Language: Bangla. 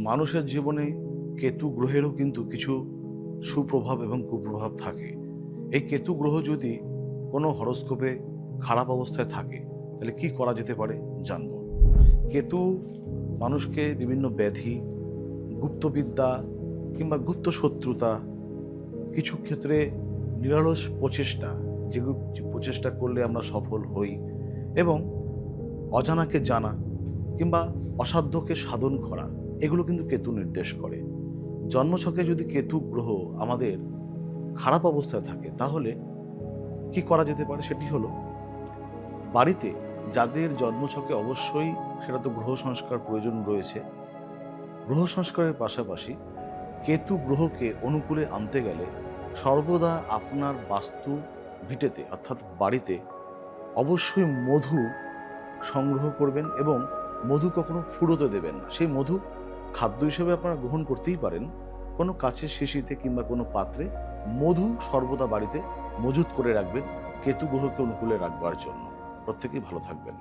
মানুষের জীবনে কেতু গ্রহেরও কিন্তু কিছু সুপ্রভাব এবং কুপ্রভাব থাকে। এই কেতু গ্রহ যদি কোনো হরোস্কোপে খারাপ অবস্থায় থাকে তাহলে কি করা যেতে পারে জানব। কেতু মানুষকে বিভিন্ন ব্যাধি, গুপ্তবিদ্যা কিংবা গুপ্ত শত্রুতা, কিছু ক্ষেত্রে নিরলস প্রচেষ্টা, যেগুলো প্রচেষ্টা করলে আমরা সফল হই, এবং অজানাকে জানা কিংবা অসাধ্যকে সাধন করা, এগুলো কিন্তু কেতু নির্দেশ করে। জন্মছকে যদি কেতু গ্রহ আমাদের খারাপ অবস্থায় থাকে তাহলে কি করা যেতে পারে সেটি হলো, বাড়িতে যাদের জন্মছকে অবশ্যই সেটা তো গ্রহ সংস্কার প্রয়োজন রয়েছে, গ্রহ সংস্কারের পাশাপাশি কেতু গ্রহকে অনুকূলে আনতে গেলে সর্বদা আপনার বাস্তু ভিটেতে অর্থাৎ বাড়িতে অবশ্যই মধু সংগ্রহ করবেন এবং মধু কখনো ফুরোতে দেবেন না। সেই মধু খাদ্য হিসেবে আপনারা গ্রহণ করতেই পারেন, কোনো কাচের শিশিতে কিংবা কোনো পাত্রে মধু সর্বদা বাড়িতে মজুত করে রাখবেন কেতু গ্রহকে অনুকূলে রাখবার জন্য। প্রত্যেকেই ভালো থাকবেন।